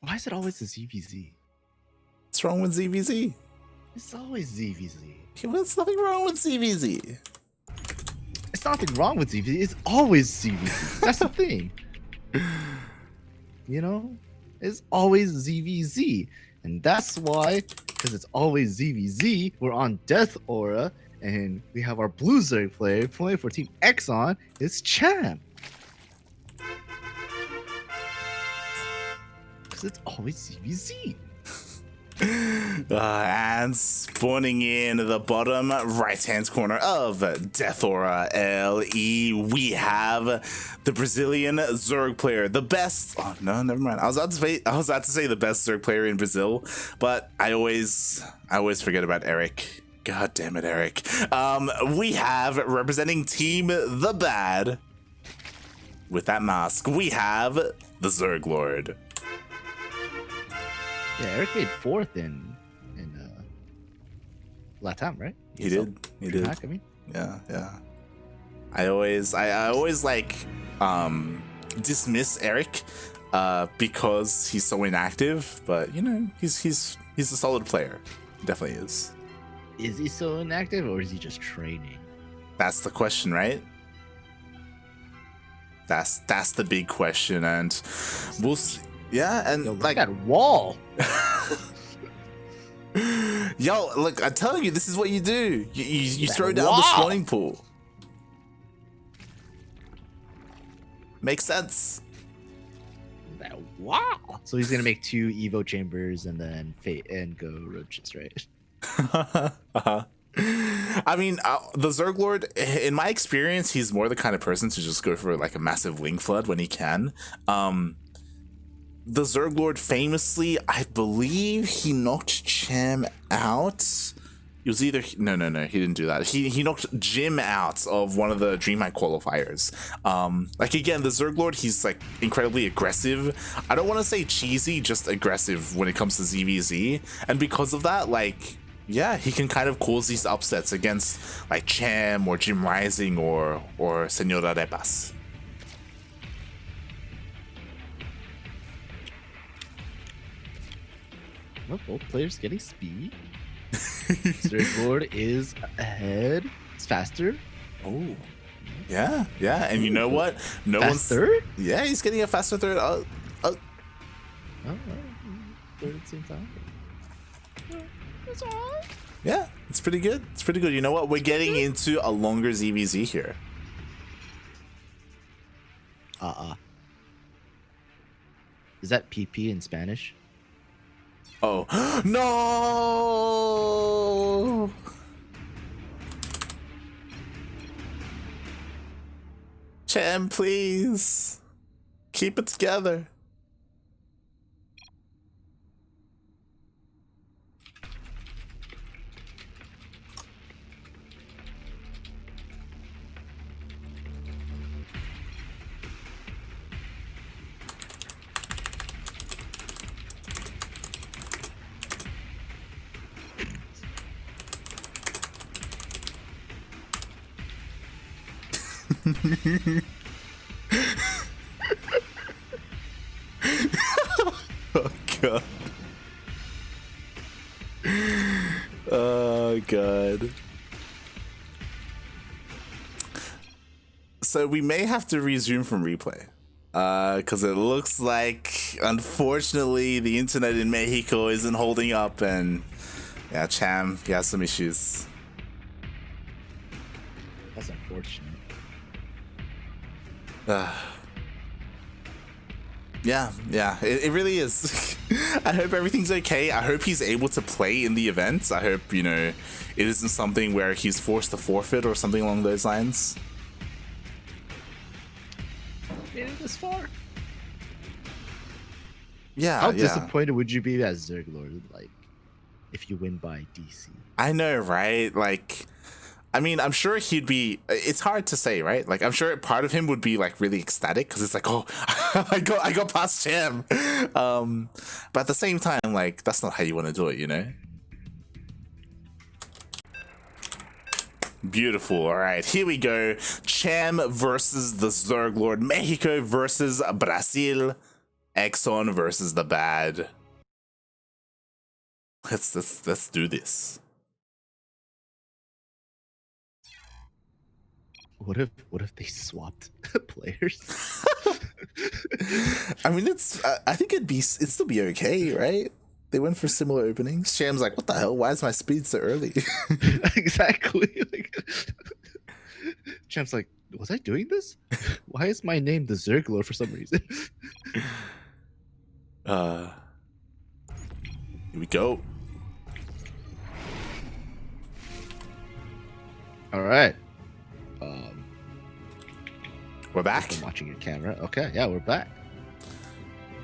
Why is it always the ZvZ? What's wrong with ZvZ? It's always ZvZ. There's nothing wrong with ZvZ. It's nothing wrong with ZvZ. It's always ZvZ. That's the thing. You know? It's always ZvZ. And that's why, because it's always ZvZ, we're on Death Aura, and we have our blue Zerg player playing for Team Exxon. It's Cham. Because it's always ZvZ. And spawning in the bottom right-hand corner of Death Aura LE, we have the Brazilian Zerg player, the best. Oh no, never mind. I was about to say the best Zerg player in Brazil, but I always forget about Eric. God damn it, Eric. We have representing Team the Bad with that mask. We have TheZergLord. Yeah, Eric made 4th in LatAm, right? He did. Hack, I mean. Yeah. I always like dismiss Eric because he's so inactive, but you know, he's a solid player. Definitely is. Is he so inactive, or is he just training? That's the question, right? That's the big question, and we'll see. Yeah, and Yo, look like at that wall. Yo, look, I'm telling you, this is what you do. You throw down wall. the spawning pool. Makes sense. That wall. So he's gonna make 2 Evo chambers and then fate and go roaches, right? I mean, the ZergLord, in my experience, he's more the kind of person to just go for like a massive wing flood when he can. The ZergLord famously, I believe he knocked Cham out. It was either no, he didn't do that. He knocked Jim out of one of the DreamHack qualifiers. Like again, the ZergLord, he's like incredibly aggressive. I don't want to say cheesy, just aggressive when it comes to ZvZ, and because of that, like, yeah, he can kind of cause these upsets against like Cham or Jim Rising or Senora Repas. Well, both players getting speed. ZergLord is ahead. It's faster. Oh, yeah, and you know what? No Faster? one's. Yeah, he's getting a faster third. Oh, third at the same time. That's all right. Yeah, it's pretty good. It's pretty good. You know what? We're getting into a longer ZvZ here. Is that PP in Spanish? Oh no! Cham, please keep it together. Oh god. Oh god. So we may have to resume from replay. Because it looks like, unfortunately, the internet in Mexico isn't holding up, and yeah, Cham, he has some issues. That's unfortunate. Yeah, it really is. I hope everything's okay. I hope he's able to play in the event. I hope, you know, it isn't something where he's forced to forfeit or something along those lines. Made it this far. Yeah, How disappointed would you be as ZergLord, like, if you win by DC? I know, right? Like, I mean, I'm sure he'd be. It's hard to say, right? Like, I'm sure part of him would be like really ecstatic because it's like, oh, I got past Cham. But at the same time, like, that's not how you want to do it, you know? Beautiful. All right, here we go. Cham versus the ZergLord. Mexico versus Brazil. Exxon versus the bad. Let's do this. What if they swapped players? I mean, I think it'd still be okay, right? They went for similar openings. Cham's like, what the hell? Why is my speed so early? Exactly. Like, Cham's like, was I doing this? Why is my name TheZergLord for some reason? Here we go. All right. We're back. I'm watching your camera. Okay, yeah, we're back.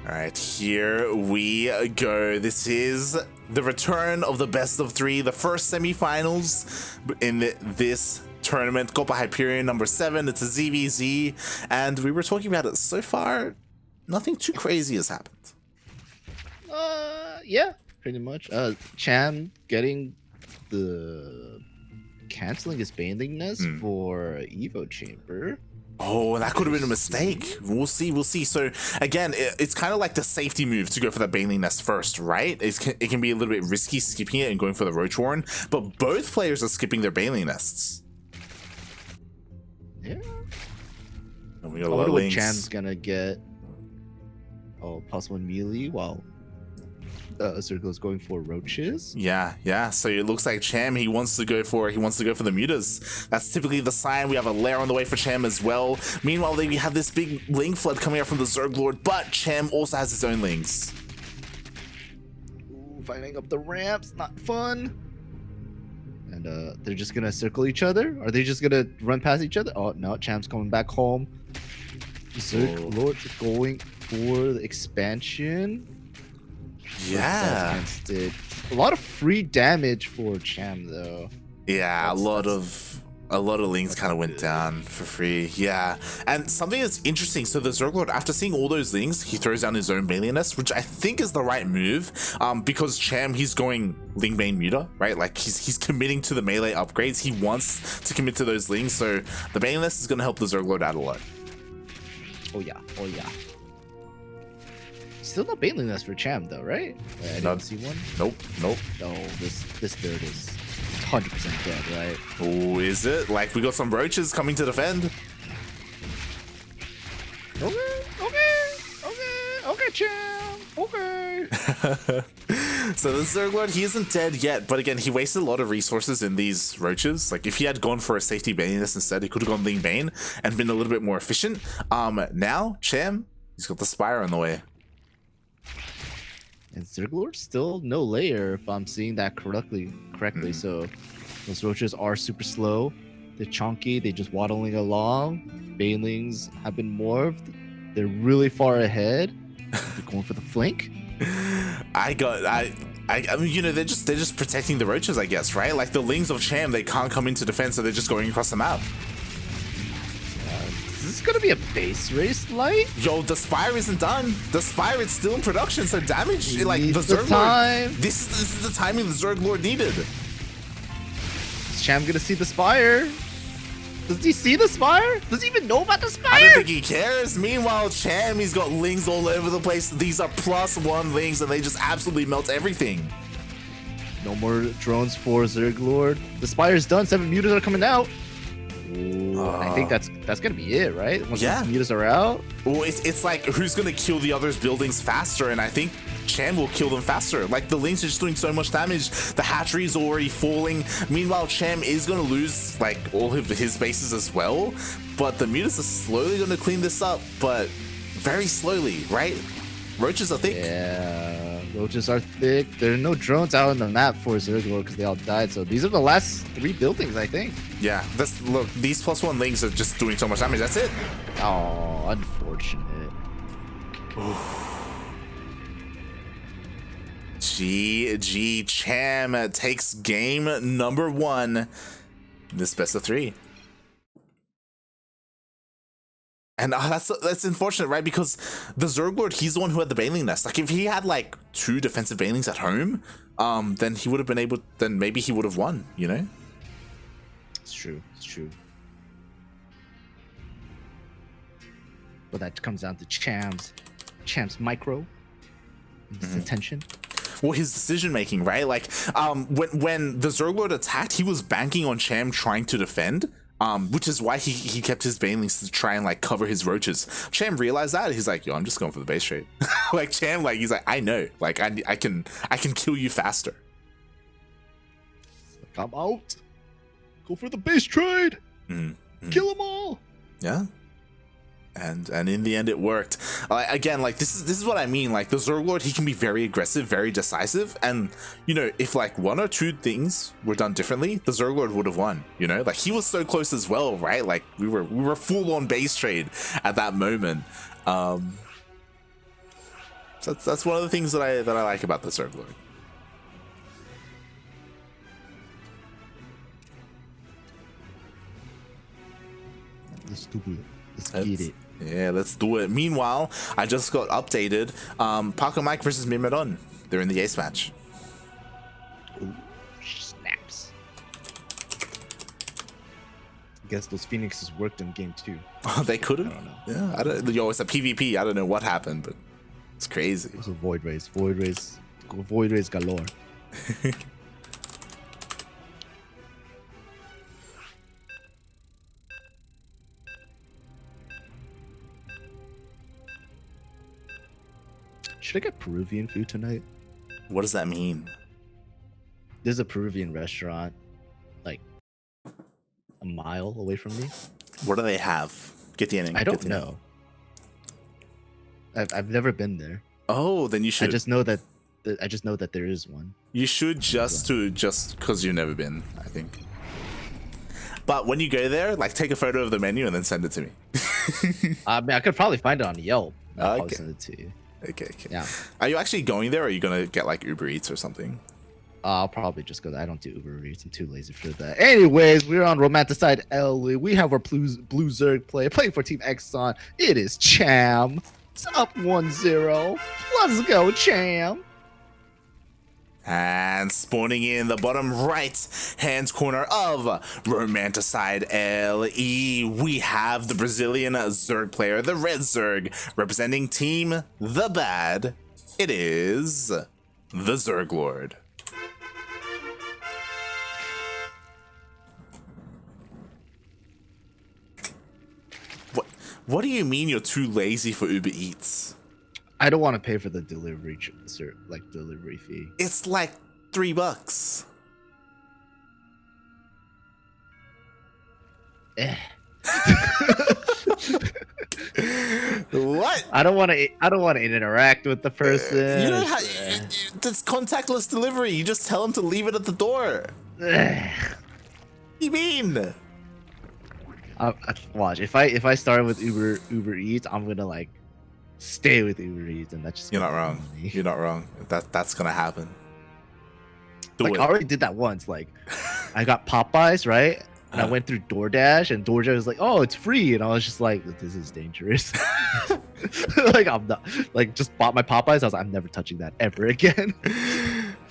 All right, here we go. This is the return of the best of three, the first semifinals in this tournament, Copa Hyperion number 7. It's a ZvZ, and we were talking about it so far. Nothing too crazy has happened. Yeah, pretty much. Cham getting the canceling his baneling nest for Evo Chamber. Oh, that could have been a mistake. We'll see. So again, it's kind of like the safety move to go for the baneling nest first, right? It can be a little bit risky skipping it and going for the Roach Warren, but both players are skipping their baneling nests. Yeah. And we got I a lot wonder of what links. Cham's gonna get. Oh, +1 melee while Circle is going for roaches. Yeah. So it looks like Cham, he wants to go for the mutas. That's typically the sign. We have a lair on the way for Cham as well. Meanwhile, we have this big link flood coming out from the ZergLord, but Cham also has his own links. Ooh, fighting up the ramps, not fun. And they're just gonna circle each other. Are they just gonna run past each other? Oh no, Cham's coming back home. ZergLord's going for the expansion. Yeah. A lot of free damage for Cham though. Yeah, a lot of links kind of went down for free. Yeah, and something that's interesting. So the ZergLord, after seeing all those links, he throws down his own baneling nest, which I think is the right move. Because Cham, he's going Ling Bane Muta, right? Like he's committing to the melee upgrades. He wants to commit to those links, so the baneling nest is going to help the ZergLord out a lot. Oh yeah. Still no baneling nest for Cham though, right? I didn't see one. Nope. Oh, this third is 100% dead, right? Oh, is it? Like, we got some roaches coming to defend. Okay, Cham. Okay. So the ZergLord, he isn't dead yet, but again, he wasted a lot of resources in these roaches. Like, if he had gone for a safety baneling nest instead, he could have gone Ling Bane and been a little bit more efficient. Now, Cham, he's got the Spire on the way. And ZergLord still no layer, if I'm seeing that correctly. So those roaches are super slow. They're chunky. They're just waddling along. Banelings have been morphed. They're really far ahead. They're going for the flank. I mean, you know, they're just protecting the roaches, I guess, right? Like the Lings of Cham, they can't come into defense, so they're just going across the map. Is this gonna be a base race light? Yo, the Spire isn't done. The Spire is still in production, so damage, like the Needs the ZergLord. time. This is the timing the ZergLord needed. Is Cham gonna see the Spire? Does he see the Spire? Does he even know about the Spire? I don't think he cares. Meanwhile, Cham, he's got Lings all over the place. These are +1 Lings, and they just absolutely melt everything. No more drones for ZergLord. The Spire's done. 7 mutas are coming out. Ooh, I think that's gonna be it, right? Once Yeah. these mutas are out. Well, it's like who's gonna kill the other's buildings faster, and I think Cham will kill them faster. Like the Lings are just doing so much damage. The hatchery is already falling. Meanwhile, Cham is gonna lose like all of his bases as well. But the mutas are slowly gonna clean this up, but very slowly, right? Roaches are thick. Yeah, roaches are thick. There are no drones out on the map for ZergLord because they all died. So these are the last 3 buildings, I think. Yeah, look, these +1 Lings are just doing so much damage. That's it. Oh, unfortunate. GG, Cham takes game number 1. This best of 3. And that's unfortunate, right? Because the ZergLord, he's the one who had the baneling nest. Like, if he had like 2 defensive banelings at home, then he would have been able. Then maybe he would have won. You know. It's true. But that comes down to Cham's Champ's micro, his attention. Well, his decision making, right? Like, when the ZergLord attacked, he was banking on Cham trying to defend, which is why he kept his banelings to try and like cover his roaches. Cham realized that, he's like, yo, I'm just going for the base trade. Like Cham, like he's like, I know, like I can kill you faster. Like, I'm out. Go for the base trade. Kill them all. Yeah. And in the end, it worked. Again, like this is what I mean. Like the ZergLord, he can be very aggressive, very decisive, and you know, if like one or two things were done differently, the ZergLord would have won. You know, like he was so close as well, right? Like we were full on base trade at that moment. So that's one of the things that I like about the ZergLord. Let's do it. Let's get it. Yeah, let's do it. Meanwhile, I just got updated. Parker Mike versus Mimidon. They're in the ace match. Ooh, snaps. I guess those Phoenixes worked in game 2. Oh, they could have? I don't know. Yeah, yo, it's a PvP. I don't know what happened, but it's crazy. It was a void race. Void race galore. Should I get Peruvian food tonight? What does that mean? There's a Peruvian restaurant like a mile away from me. What do they have? Get the ending. I don't know. I've never been there. Oh, then you should. I just know that there is one. You should just because you've never been, I think. But when you go there, like take a photo of the menu and then send it to me. I mean, I could probably find it on Yelp. I'll Okay. send it to you. Okay. Yeah. Are you actually going there, or are you gonna get like Uber Eats or something? I'll probably just go. I don't do Uber Eats. I'm too lazy for that. Anyways, we're on Romanticide L. We have our blue Zerg player playing for Team Exxon. It is Cham. It's up 1-0. Let's go, Cham. And spawning in the bottom right hand corner of Romanticide LE, we have the Brazilian Zerg player, the Red Zerg, representing Team The Bad. It is TheZergLord. What do you mean you're too lazy for Uber Eats? I don't want to pay for the delivery fee. It's like $3. What? I don't want to interact with the person. You know how it's contactless delivery. You just tell them to leave it at the door. You mean? Watch, if I start with Uber Eats, I'm gonna like stay with Uber Eats, and that's just You're not wrong. You're not wrong. That's gonna happen. Do like it. I already did that once. Like I got Popeyes, right? And I went through DoorDash, and DoorDash was like, "Oh, it's free," and I was just like, "This is dangerous." Like I'm not like just bought my Popeyes. I was like, "I'm never touching that ever again."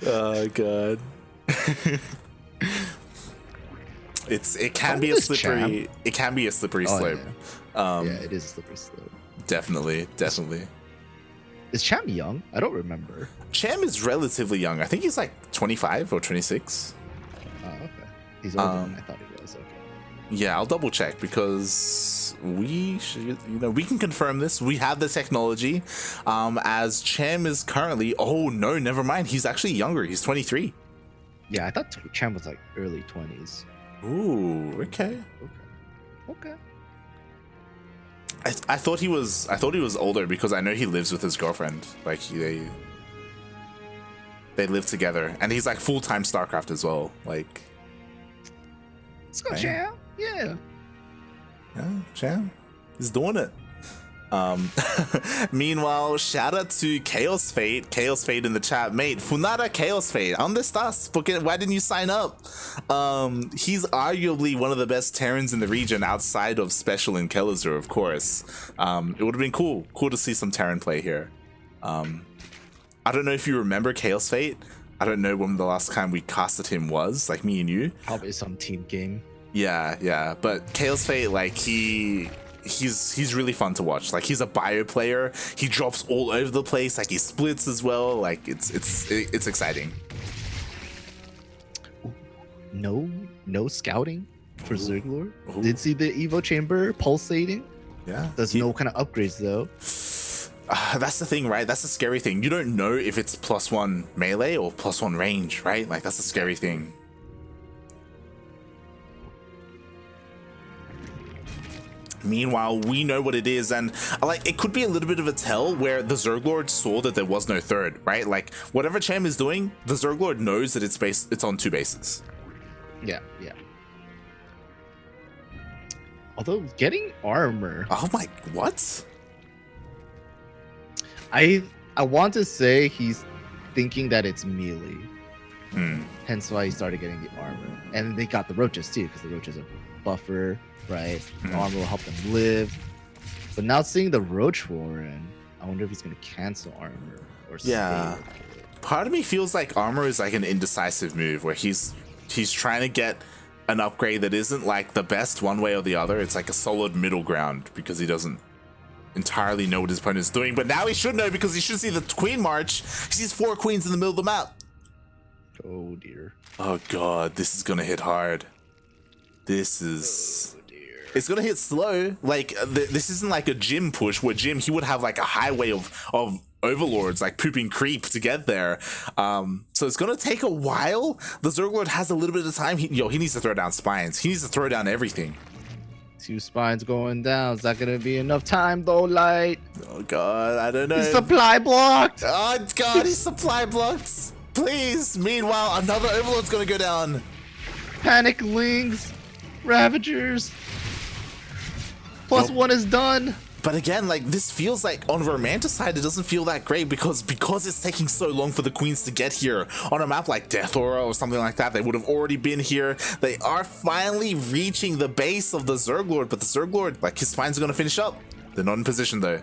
Oh god. It can be a slippery. It can be a slippery slope. Yeah. Yeah, it is a slippery slope. Definitely. Is Cham young? I don't remember. Cham is relatively young. I think he's like 25 or 26. Oh, okay. He's older than I thought he was. Okay. Yeah, I'll double check because we can confirm this. We have the technology. As Cham is currently. Oh no, never mind. He's actually younger. He's 23. Yeah, I thought Cham was like early 20s. Ooh, okay. Okay. I thought he was older because I know he lives with his girlfriend. Like they live together, and he's like full-time StarCraft as well. Like, let's go, Cham. Yeah, Cham, he's doing it. Meanwhile, shout out to Chaos Fate in the chat, mate. Funara Chaos Fate, ¿dónde estás? Why didn't you sign up? He's arguably one of the best Terrans in the region outside of Special and Kelazur, of course. It would have been cool to see some Terran play here. I don't know if you remember Chaos Fate. I don't know when the last time we casted him was, like me and you. Probably some team game. Yeah, but Chaos Fate, like he he's really fun to watch. Like, he's a bio player. He drops all over the place. Like, he splits as well. Like, it's exciting. No scouting for ZergLord. Did see the Evo chamber pulsating. Yeah. There's no kind of upgrades though. That's the thing, right? That's the scary thing. You don't know if it's +1 melee or +1 range, right? Like, that's the scary thing. Meanwhile, we know what it is, and like, it could be a little bit of a tell where the ZergLord saw that there was no third, right? Like, whatever Cham is doing, the ZergLord knows that it's on 2 bases. Yeah. Although getting armor, Oh my, what? I want to say he's thinking that it's melee. Hence why he started getting the armor. And they got the roaches too, because the roaches are buffer, right? The armor will help them live. But now seeing the roach warren, I wonder if he's gonna cancel armor or Yeah. stay. Part of me feels like armor is like an indecisive move where he's trying to get an upgrade that isn't like the best one way or the other. It's like a solid middle ground because he doesn't entirely know what his opponent is doing. But now he should know, because he should see the queen march. He sees 4 queens in the middle of the map. Oh dear. Oh god, this is gonna hit hard. This is... It's gonna hit slow. Like, this isn't like a gym push where gym, he would have like a highway of overlords, like pooping creep to get there. So it's gonna take a while. The ZergLord has a little bit of time. He needs to throw down spines. He needs to throw down everything. 2 spines going down. Is that gonna be enough time though, Light? Oh god, I don't know. He's supply blocked! Oh god, he's supply blocked. Please. Meanwhile, another overlord's gonna go down. Panic-lings, Ravagers. +1 is done. But again, like, this feels like, on Romanta's side, it doesn't feel that great because it's taking so long for the queens to get here. On a map like Death Aura or something like that, they would have already been here. They are finally reaching the base of the ZergLord, but the ZergLord, like, his spines are gonna finish up. They're not in position though.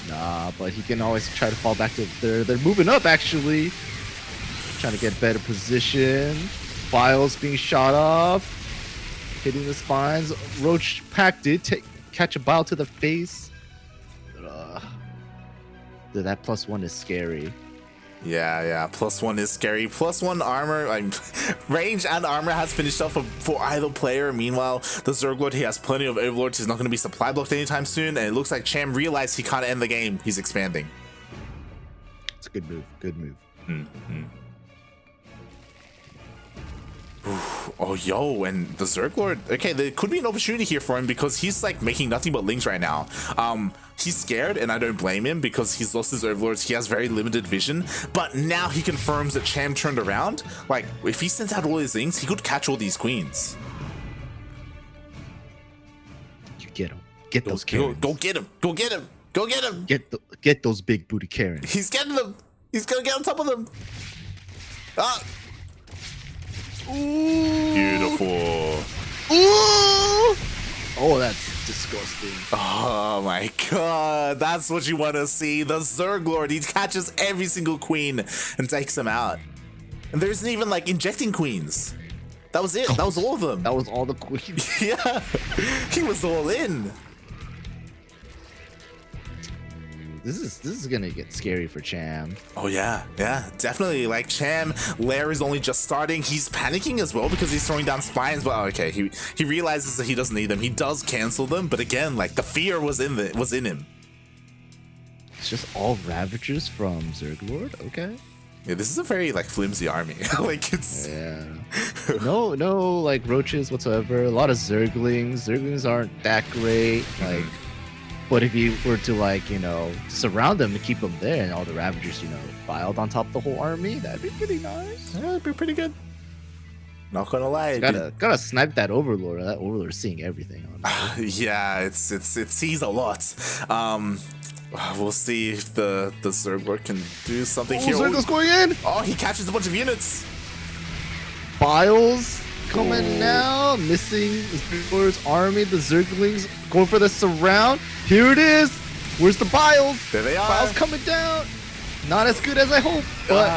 Nah, but he can always try to fall back to... They're moving up, actually. Trying to get better position. Files being shot off. Hitting the spines. Roach Pack did catch a bile to the face. Dude, that +1 is scary. Yeah, +1 is scary. +1 armor, range and armor has finished up for either player. Meanwhile, the ZergLord, he has plenty of overlords. He's not going to be supply blocked anytime soon, and it looks like Cham realized he can't end the game. He's expanding. It's a good move. Good move. Oh, yo, and the ZergLord, okay, there could be an opportunity here for him because he's like making nothing but lings right now. He's scared, and I don't blame him because he's lost his overlords. He has very limited vision, but now he confirms that Cham turned around. Like, if he sends out all his lings, he could catch all these queens. You get him. Get those Karens. Go get him. Go get him. Go get him. Get those big booty Karens. He's getting them. He's gonna get on top of them. Ah. Ooh. Beautiful. Ooh. Oh, that's disgusting. Oh my god, that's what you want to see. The ZergLord, he catches every single queen and takes them out. And there isn't even like injecting queens. That was it. That was all of them. That was all the queens. Yeah, he was all in. This is gonna get scary for Cham. Oh yeah, definitely. Like, Cham, Lair is only just starting. He's panicking as well because he's throwing down spines. But okay, he realizes that he doesn't need them. He does cancel them, but again, like, the fear was in him. It's just all Ravagers from ZergLord. Okay. Yeah, this is a very like flimsy army. Like, it's no like roaches whatsoever. A lot of Zerglings. Zerglings aren't that great. Like. But if you were to, like, surround them and keep them there, and all the Ravagers, piled on top of the whole army, that'd be pretty nice. Yeah, that'd be pretty good. Not gonna lie. Gotta snipe that Overlord. That Overlord's seeing everything. Yeah, it sees a lot. We'll see if the ZergLord can do something here. ZergLord's going in! Oh, he catches a bunch of units. Biles coming now, missing the ZergLord's army. The Zerglings going for the surround. Here it is. Where's the Biles? There they are. Biles coming down. Not as good as I hope, but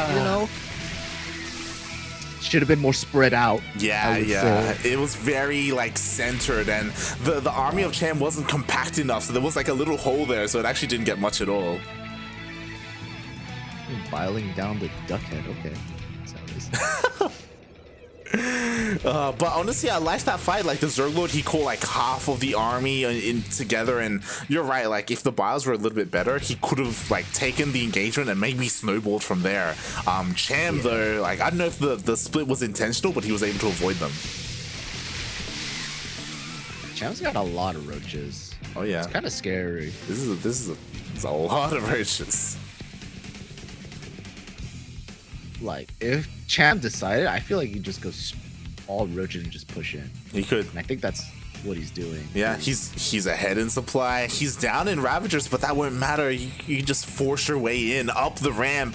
should have been more spread out. Yeah, it was very like centered, and the army of Cham wasn't compact enough, so there was like a little hole there, so it actually didn't get much at all. Biling down the duck head. Okay. But honestly, I liked that fight. Like the ZergLord, he called like half of the army in together, and you're right. Like if the biles were a little bit better, he could have like taken the engagement and maybe snowballed from there. Cham though, like I don't know if the split was intentional, but he was able to avoid them. Cham's got a lot of roaches. Oh yeah, it's kind of scary. This is a lot of roaches. Like if Cham decided, I feel like he just goes all roaches and just push in. He could. And I think that's what he's doing. Yeah, he's ahead in supply. He's down in Ravagers, but that won't matter. You just force your way in up the ramp,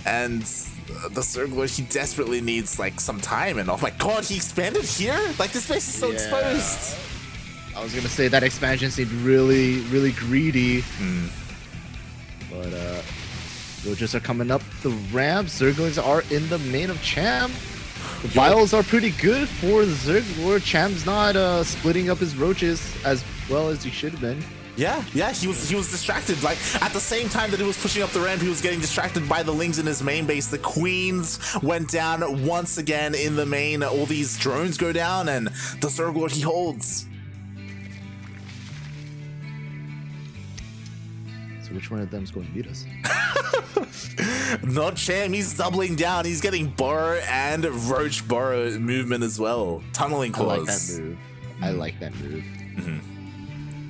and the ZergLord, he desperately needs like some time. And oh my god, he expanded here. Like this space is so exposed. I was gonna say that expansion seemed really, really greedy. But roaches are coming up the ramp. ZergLords are in the main of Cham. The biles are pretty good for the ZergLord. Cham's not splitting up his roaches as well as he should have been. Yeah, he was distracted. Like at the same time that he was pushing up the ramp, he was getting distracted by the Lings in his main base. The queens went down once again in the main. All these drones go down, and the ZergLord, he holds. Which one of them is going to beat us? Not Cham, he's doubling down. He's getting burrow and roach burrow movement as well. Tunneling claws. I like that move.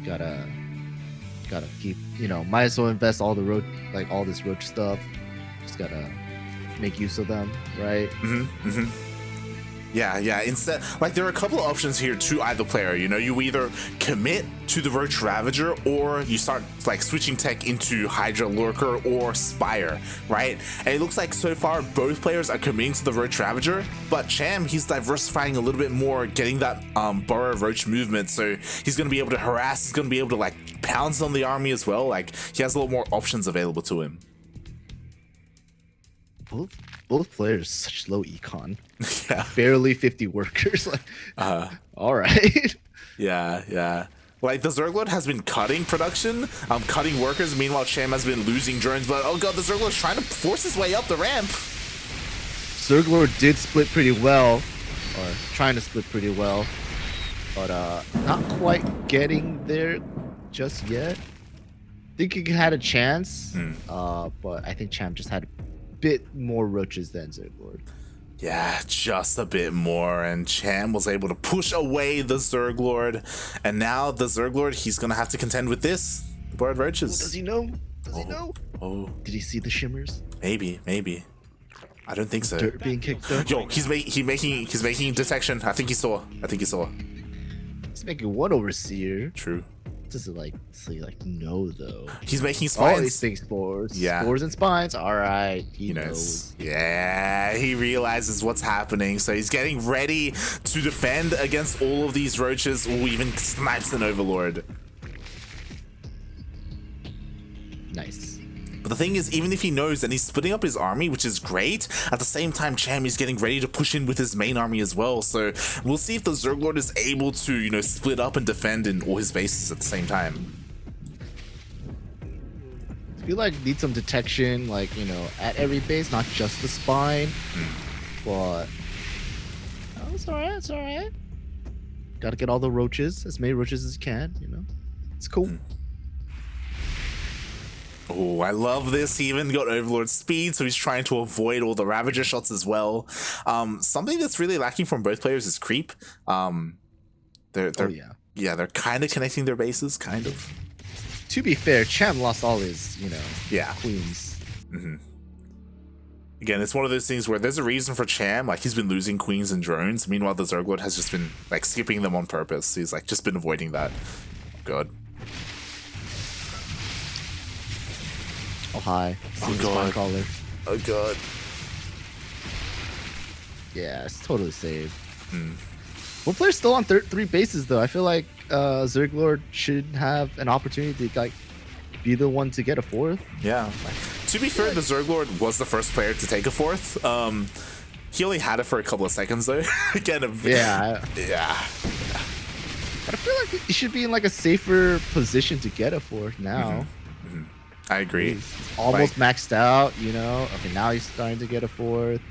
Gotta keep, might as well invest all the roach, like all this roach stuff. Just gotta make use of them, right? Yeah. Instead, like there are a couple of options here to either player. You either commit to the Roach Ravager, or you start like switching tech into Hydra Lurker or Spire, right? And it looks like so far both players are committing to the Roach Ravager, but Cham, he's diversifying a little bit more, getting that Burrow Roach movement, so he's gonna be able to harass. He's gonna be able to like pounce on the army as well. Like he has a lot more options available to him. Both players such low econ. Yeah. Barely 50 workers. Like, all right. Yeah. Like the ZergLord has been cutting production, cutting workers. Meanwhile, Cham has been losing drones. But oh god, the ZergLord's trying to force his way up the ramp. ZergLord did split pretty well, or trying to split pretty well, but not quite getting there just yet. I think he had a chance, but I think Cham just had bit more roaches than ZergLord. Yeah, just a bit more, and Cham was able to push away the ZergLord, and now the ZergLord, he's gonna have to contend with this, the bird roaches. Does he know? Does he know? Oh, did he see the shimmers? Maybe. I don't think so. Dirt being kicked up. Yo, he's making detection. I think he saw. He's making one overseer. True. Does it like no though? He's making spines. Oh, he's making spores. Yeah. Spores and spines. All right. He knows. Yeah, he realizes what's happening, so he's getting ready to defend against all of these roaches, or even snipes an overlord. Nice. But the thing is, even if he knows, and he's splitting up his army, which is great, at the same time, Cham is getting ready to push in with his main army as well. So we'll see if the ZergLord is able to, split up and defend in all his bases at the same time. I feel like need some detection, like, at every base, not just the spine. But it's alright. Gotta get all the roaches, as many roaches as you can, It's cool. Oh, I love this. He even got Overlord speed, so he's trying to avoid all the Ravager shots as well. Something that's really lacking from both players is creep. They're kind of connecting their bases, kind of. To be fair, Cham lost all his, queens. Again, it's one of those things where there's a reason for Cham. Like, he's been losing queens and drones. Meanwhile, the ZergLord has just been, like, skipping them on purpose. He's, like, just been avoiding that. God. Oh, hi. Oh, God. Oh, God. Yeah, it's totally saved. One player's still on 3 bases, though. I feel like ZergLord should have an opportunity to, be the one to get a 4th. Yeah. To be fair, the ZergLord was the first player to take a 4th. He only had it for a couple of seconds though. Again, Yeah. yeah. But I feel like he should be in like a safer position to get a fourth now. I agree. He's almost maxed out, you know. Okay, now he's starting to get a fourth.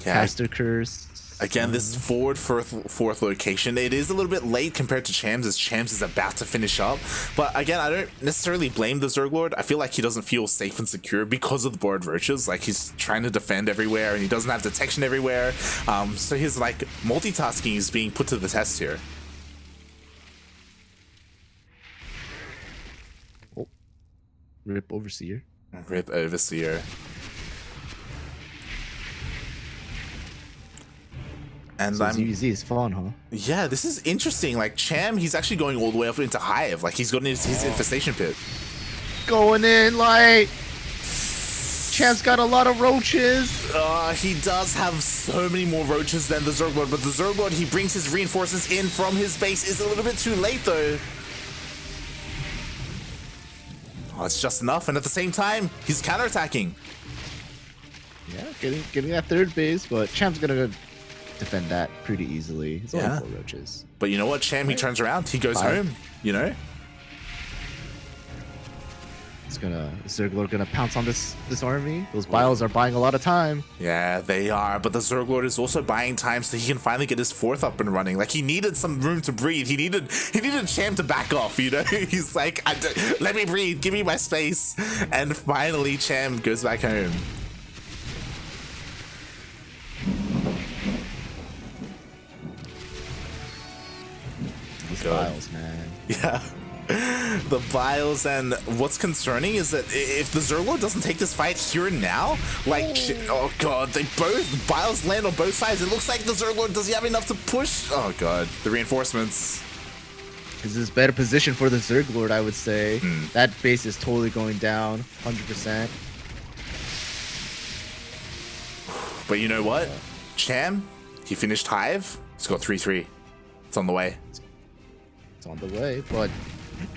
Yeah. Caster curse. Again, this forward fourth location, it is a little bit late compared to Cham's, as Cham's is about to finish up. But again, I don't necessarily blame the ZergLord. I feel like he doesn't feel safe and secure because of the board roaches. Like, he's trying to defend everywhere and he doesn't have detection everywhere. So his like multitasking is being put to the test here. Oh, rip Overseer. Rip Overseer. And so ZvZ is fun, huh? Yeah, this is interesting. Like, Cham, he's actually going all the way up into Hive. Like, he's got his infestation pit. Going in, like... Cham's got a lot of roaches. He does have so many more roaches than the ZergLord, but the ZergLord, he brings his reinforcements in from his base. Is a little bit too late, though. Oh, it's just enough, and at the same time, he's counterattacking. Yeah, getting that third base, but Cham's gonna defend that pretty easily. It's only 4 roaches. But you know what, Cham, he turns around, he goes home, you know? ZergLord gonna pounce on this army. Those bios are buying a lot of time. Yeah, they are, but the ZergLord is also buying time so he can finally get his fourth up and running. Like, he needed some room to breathe. He needed Cham to back off, you know? He's like, let me breathe, give me my space. And finally, Cham goes back home. These bios, man. Yeah. The bios, and what's concerning is that if the ZergLord doesn't take this fight here and now, like, oh god, bios land on both sides. It looks like the ZergLord, does he have enough to push? Oh god, the reinforcements. This is better position for the ZergLord, I would say. That base is totally going down, 100%. But you know what? Cham, he finished Hive. He's got 3-3. It's on the way. It's on the way, but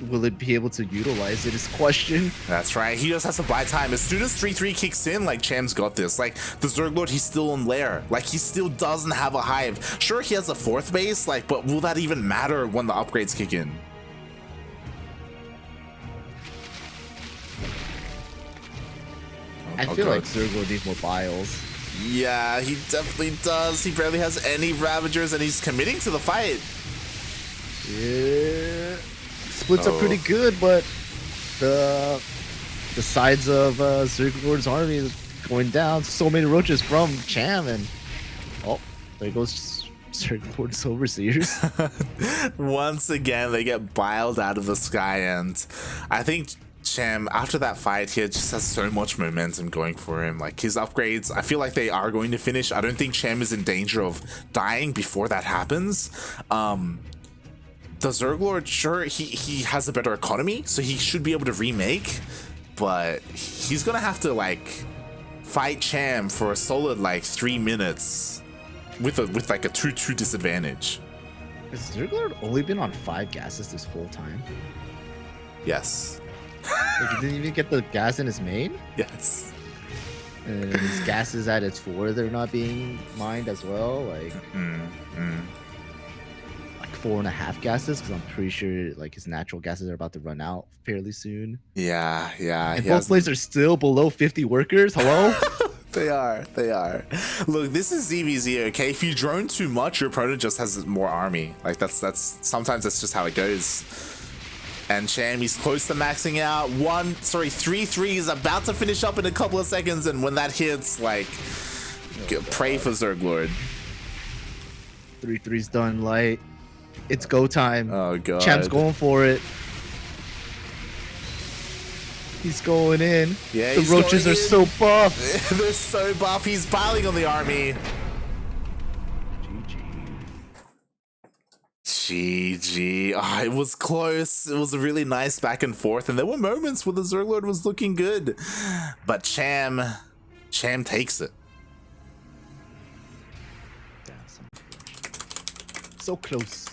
will it be able to utilize it is question. That's right. He just has to buy time. As soon as 3-3 kicks in, like, Cham's got this. Like, the ZergLord, he's still on lair. Like, he still doesn't have a Hive. Sure, he has a 4th base, like, but will that even matter when the upgrades kick in? I feel like ZergLord needs more bios. Yeah, he definitely does. He barely has any Ravagers, and he's committing to the fight. Yeah. Splits are pretty good, but the sides of ZergLord's army is going down. So many roaches from Cham, and oh, there goes ZergLord's Overseers. Once again, they get biled out of the sky, and I think Cham, after that fight, he just has so much momentum going for him. Like, his upgrades, I feel like they are going to finish. I don't think Cham is in danger of dying before that happens. The ZergLord, sure, he has a better economy, so he should be able to remake, but he's gonna have to, like, fight Cham for a solid, like, 3 minutes with like a 2-2 disadvantage. Has ZergLord only been on 5 gases this whole time? Yes. Like, he didn't even get the gas in his main? Yes. And his gases at its 4, they're not being mined as well, like... like 4.5 gases, because I'm pretty sure like his natural gases are about to run out fairly soon. Yeah. And both places are still below 50 workers. Hello? They are. Look, this is ZvZ, okay? If you drone too much, your opponent just has more army. Like, that's sometimes that's just how it goes. And Cham, he's close to maxing out. 3-3 is about to finish up in a couple of seconds, and when that hits, like, pray for ZergLord. 3-3's done light. It's go time. Oh god. Cham's going for it. He's going in. Yeah, the roaches are so buff. They're so buff. He's piling on the army. GG. Oh, it was close. It was a really nice back and forth, and there were moments where the ZergLord was looking good, but Cham takes it. So close.